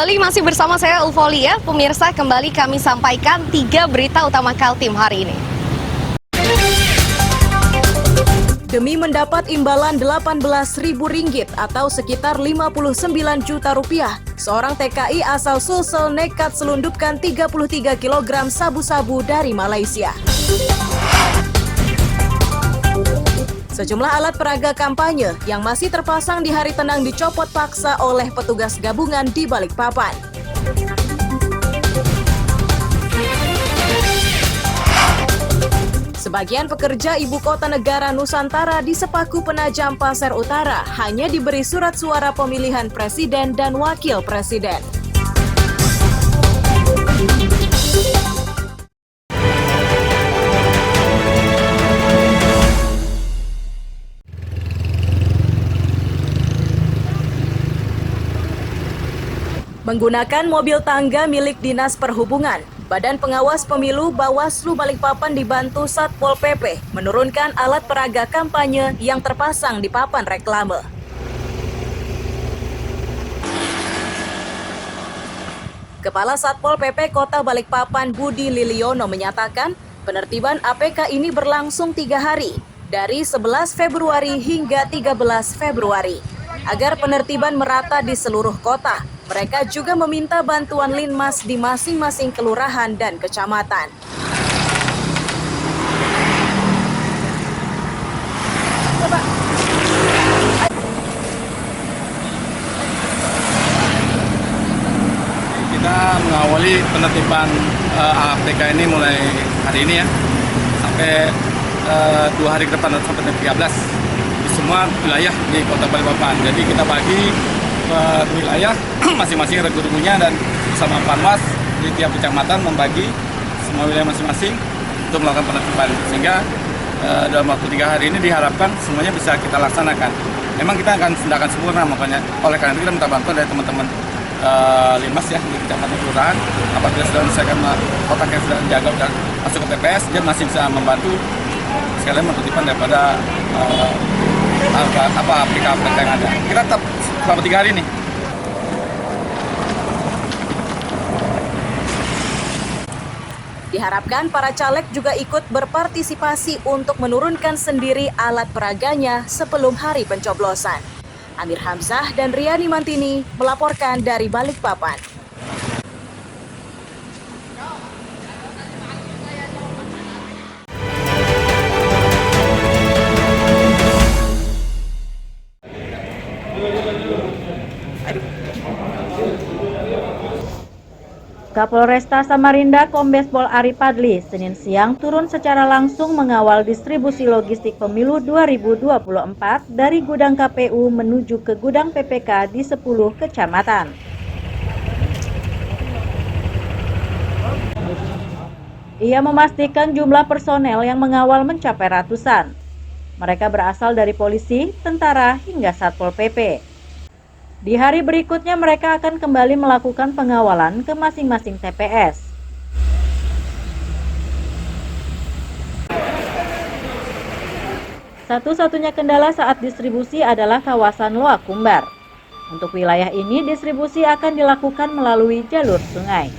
Kembali masih bersama saya Ulfoli ya, pemirsa, kembali kami sampaikan 3 berita utama Kaltim hari ini. Demi mendapat imbalan Rp18.000 atau sekitar 59 juta rupiah, seorang TKI asal Sulsel nekat selundupkan 33 kg sabu-sabu dari Malaysia. Sejumlah alat peraga kampanye yang masih terpasang di hari tenang dicopot paksa oleh petugas gabungan di Balikpapan. Sebagian pekerja ibu kota negara Nusantara di Sepaku Penajam Pasir Utara hanya diberi surat suara pemilihan presiden dan wakil presiden. Menggunakan mobil tangga milik Dinas Perhubungan, Badan Pengawas Pemilu Bawaslu Balikpapan dibantu Satpol PP menurunkan alat peraga kampanye yang terpasang di papan reklame. Kepala Satpol PP Kota Balikpapan Budi Liliono menyatakan penertiban APK ini berlangsung 3 hari, dari 11 Februari hingga 13 Februari. Agar penertiban merata di seluruh kota, mereka juga meminta bantuan Linmas di masing-masing kelurahan dan kecamatan. Kita mengawali penertiban APK ini mulai hari ini ya, sampai 2 hari ke depan sampai 13 di semua wilayah di Kota Balikpapan. Jadi kita bagi wilayah masing-masing regu-regunya dan bersama Panwas di tiap kecamatan membagi semua wilayah masing-masing untuk melakukan penertiban, sehingga dalam waktu 3 hari ini diharapkan semuanya bisa kita laksanakan. Memang kita akan sedangkan sempurna, makanya oleh karena itu kita minta bantuan dari teman-teman Linmas ya di kecamatan kelurahan. Apabila sudah menyelesaikan kotak yang sudah dijaga dan masuk ke TPS, dia masih bisa membantu sekalian penertiban daripada APK yang ada. Kita tetap selama 3 hari ini. Diharapkan para caleg juga ikut berpartisipasi untuk menurunkan sendiri alat peraganya sebelum hari pencoblosan. Amir Hamzah dan Riani Mantini melaporkan dari Balikpapan. Kapolresta Samarinda Kombes Pol Ari Padli Senin siang turun secara langsung mengawal distribusi logistik pemilu 2024 dari gudang KPU menuju ke gudang PPK di 10 kecamatan. Ia memastikan jumlah personel yang mengawal mencapai ratusan. Mereka berasal dari polisi, tentara, hingga Satpol PP. Di hari berikutnya mereka akan kembali melakukan pengawalan ke masing-masing TPS. Satu-satunya kendala saat distribusi adalah kawasan Loak Kumbar. Untuk wilayah ini distribusi akan dilakukan melalui jalur sungai.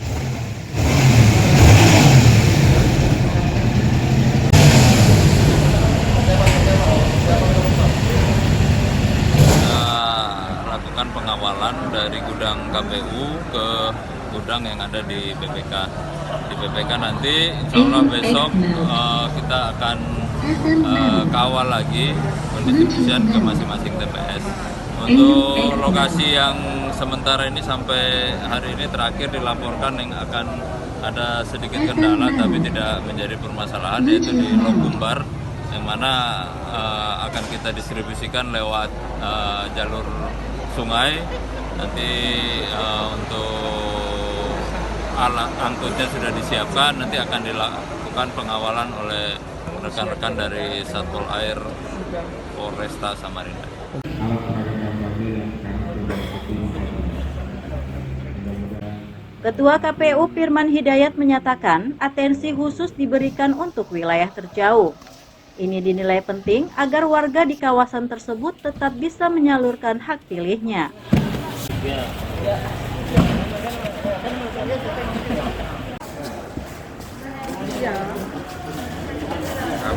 Pengawalan dari gudang KPU ke gudang yang ada di PPK. Di PPK nanti insya Allah besok kita akan kawal lagi pendistribusian ke masing-masing TPS. Untuk lokasi yang sementara ini sampai hari ini terakhir dilaporkan yang akan ada sedikit kendala tapi tidak menjadi permasalahan, yaitu di Lokumbar, yang mana akan kita distribusikan lewat jalur sungai. Nanti untuk alat angkutnya sudah disiapkan, nanti akan dilakukan pengawalan oleh rekan-rekan dari Satpol Air Polresta Samarinda. Ketua KPU Firman Hidayat menyatakan atensi khusus diberikan untuk wilayah terjauh. Ini dinilai penting agar warga di kawasan tersebut tetap bisa menyalurkan hak pilihnya.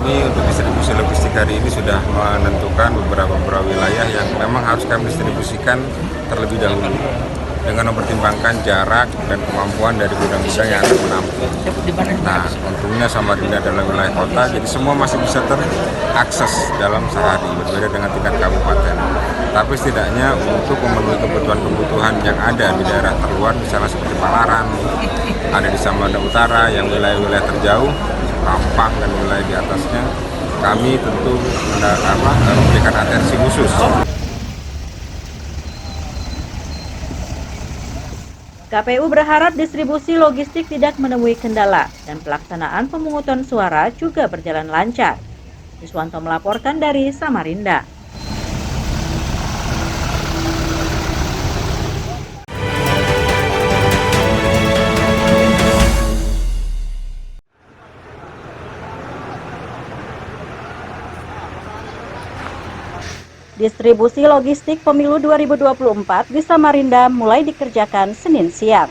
kami untuk distribusi logistik hari ini sudah menentukan beberapa wilayah yang memang harus kami distribusikan terlebih dahulu dengan mempertimbangkan jarak dan kemampuan dari gudang-gudang yang akan menampung. Nah, untungnya Samarinda adalah wilayah kota, jadi semua masih bisa terakses dalam sehari, berbeda dengan tingkat kabupaten. Tapi setidaknya untuk memenuhi kebutuhan yang ada di daerah terluar, misalnya seperti Palaran, ada di Samarinda Utara, yang wilayah-wilayah terjauh, Rampang dan wilayah di atasnya, kami tentu memberikan atensi khusus. KPU berharap distribusi logistik tidak menemui kendala dan pelaksanaan pemungutan suara juga berjalan lancar. Iswanto melaporkan dari Samarinda. Distribusi logistik pemilu 2024 di Samarinda mulai dikerjakan Senin siang.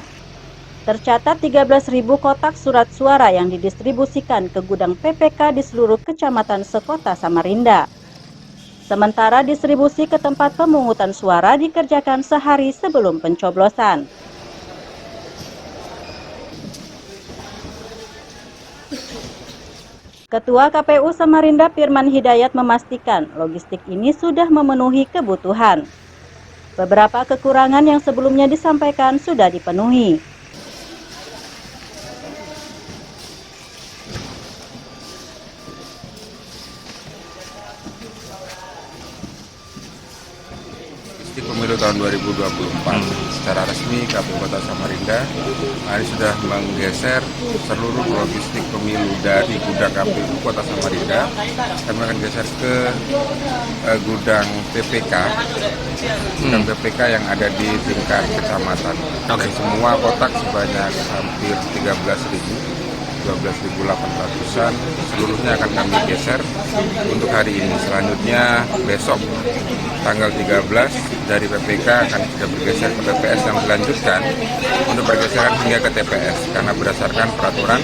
Tercatat 13.000 kotak surat suara yang didistribusikan ke gudang PPK di seluruh kecamatan sekota Samarinda. Sementara distribusi ke tempat pemungutan suara dikerjakan sehari sebelum pencoblosan. Ketua KPU Samarinda Firman Hidayat memastikan logistik ini sudah memenuhi kebutuhan. Beberapa kekurangan yang sebelumnya disampaikan sudah dipenuhi. Di pemilu tahun 2024 secara resmi KPU Kota Samarinda hari sudah menggeser seluruh logistik pemilu dari gudang KPU Kota Samarinda. Kami akan geser ke gudang PPK, yang ada di tingkat kecamatan. Dan semua kotak sebanyak hampir 12.800-an seluruhnya akan kami geser untuk hari ini. Selanjutnya besok tanggal 13 dari PPK akan kita bergeser ke TPS dan dilanjutkan untuk pergeseran hingga ke TPS karena berdasarkan peraturan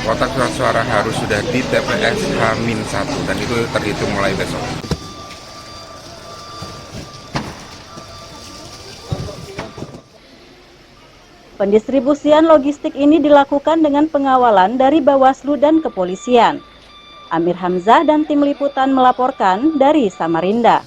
kotak surat suara harus sudah di TPS H-1 dan itu terhitung mulai besok. Pendistribusian logistik ini dilakukan dengan pengawalan dari Bawaslu dan Kepolisian. Amir Hamzah dan tim liputan melaporkan dari Samarinda.